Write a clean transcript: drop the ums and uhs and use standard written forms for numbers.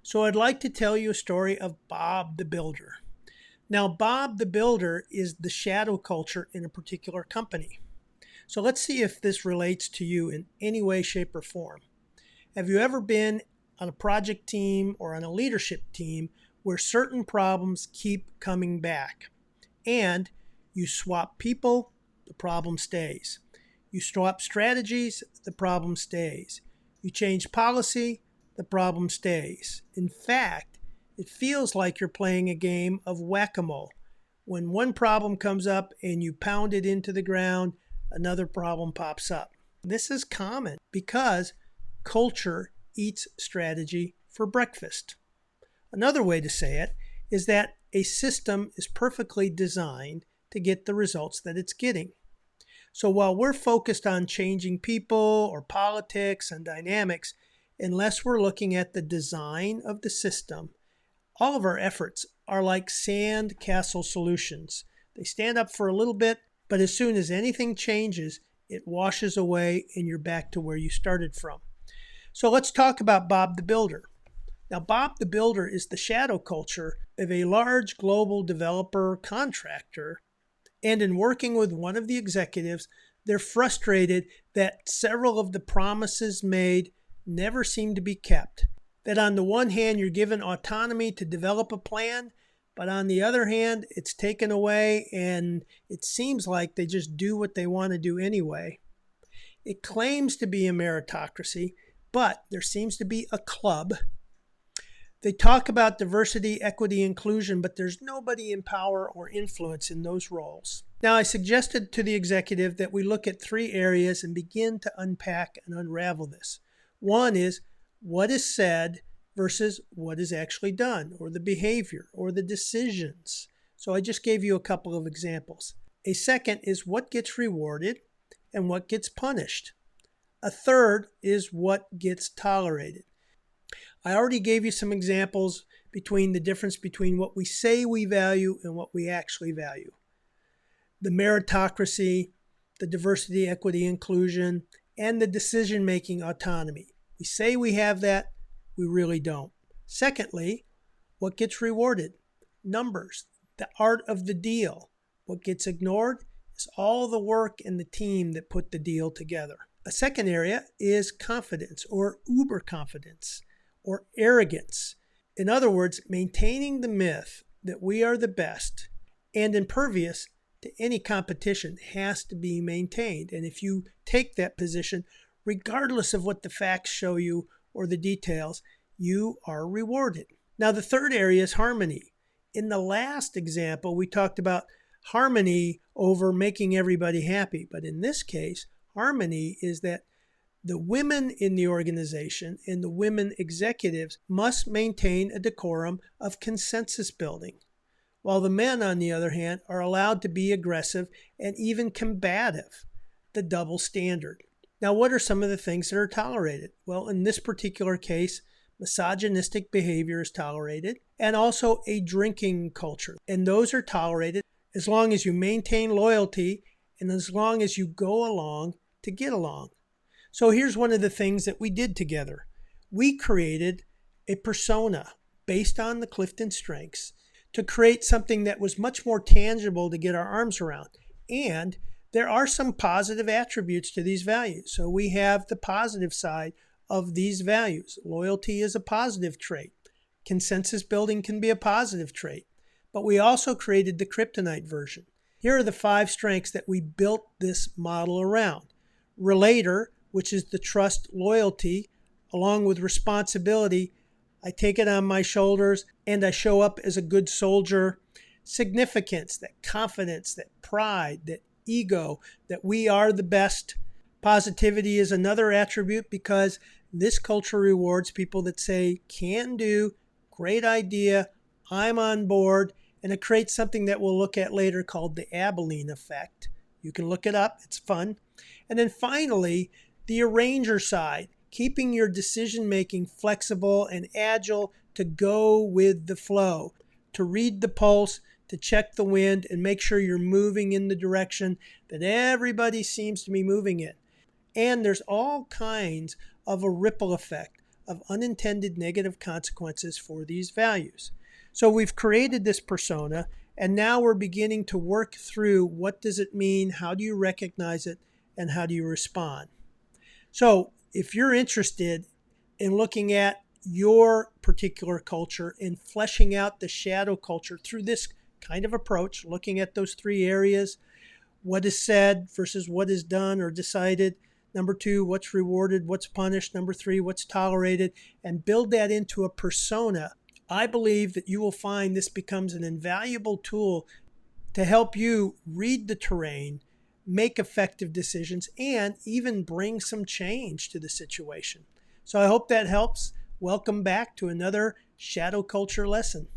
So I'd like to tell you a story of Bob the Builder. Now, Bob the Builder is the shadow culture in a particular company. So let's see if this relates to you in any way, shape, or form. Have you ever been on a project team or on a leadership team where certain problems keep coming back? And you swap people, the problem stays. You swap strategies, the problem stays. You change policy, the problem stays. In fact, it feels like you're playing a game of whack-a-mole. When one problem comes up and you pound it into the ground, another problem pops up. This is common because culture eats strategy for breakfast. Another way to say it is that a system is perfectly designed to get the results that it's getting. So while we're focused on changing people or politics and dynamics, unless we're looking at the design of the system, all of our efforts are like sand castle solutions. They stand up for a little bit, but as soon as anything changes, it washes away and you're back to where you started from. So let's talk about Bob the Builder. Now, Bob the Builder is the shadow culture of a large global developer contractor. And in working with one of the executives, they're frustrated that several of the promises made never seem to be kept. That on the one hand, you're given autonomy to develop a plan, but on the other hand, it's taken away and it seems like they just do what they want to do anyway. It claims to be a meritocracy, but there seems to be a club. They talk about diversity, equity, inclusion, but there's nobody in power or influence in those roles. Now, I suggested to the executive that we look at three areas and begin to unpack and unravel this. One is what is said versus what is actually done, or the behavior, or the decisions. So I just gave you a couple of examples. A second is what gets rewarded and what gets punished. A third is what gets tolerated. I already gave you some examples between the difference between what we say we value and what we actually value. The meritocracy, the diversity, equity, inclusion, and the decision-making autonomy. We say we have that, we really don't. Secondly, what gets rewarded? Numbers, the art of the deal. What gets ignored is all the work and the team that put the deal together. A second area is confidence or uber confidence, or arrogance. In other words, maintaining the myth that we are the best and impervious to any competition has to be maintained. And if you take that position, regardless of what the facts show you or the details, you are rewarded. Now, the third area is harmony. In the last example, we talked about harmony over making everybody happy. But in this case, harmony is that the women in the organization and the women executives must maintain a decorum of consensus building, while the men, on the other hand, are allowed to be aggressive and even combative, the double standard. Now, what are some of the things that are tolerated? Well, in this particular case, misogynistic behavior is tolerated, and also a drinking culture. And those are tolerated as long as you maintain loyalty and as long as you go along to get along. So here's one of the things that we did together. We created a persona based on the Clifton strengths to create something that was much more tangible to get our arms around. And there are some positive attributes to these values. So we have the positive side of these values. Loyalty is a positive trait. Consensus building can be a positive trait. But we also created the kryptonite version. Here are the 5 strengths that we built this model around. Relator, which is the trust, loyalty, along with responsibility. I take it on my shoulders and I show up as a good soldier. Significance, that confidence, that pride, that ego, that we are the best. Positivity is another attribute because this culture rewards people that say, can do, great idea, I'm on board, and it creates something that we'll look at later called the Abilene effect. You can look it up, it's fun. And then finally, the arranger side, keeping your decision-making flexible and agile to go with the flow, to read the pulse, to check the wind, and make sure you're moving in the direction that everybody seems to be moving in. And there's all kinds of a ripple effect of unintended negative consequences for these values. So we've created this persona, and now we're beginning to work through what does it mean, how do you recognize it, and how do you respond. So if you're interested in looking at your particular culture and fleshing out the shadow culture through this kind of approach, looking at those three areas, what is said versus what is done or decided. Number two, what's rewarded, what's punished. Number three, what's tolerated, and build that into a persona. I believe that you will find this becomes an invaluable tool to help you read the terrain, make effective decisions, and even bring some change to the situation. So I hope that helps. Welcome back to another Shadow Culture lesson.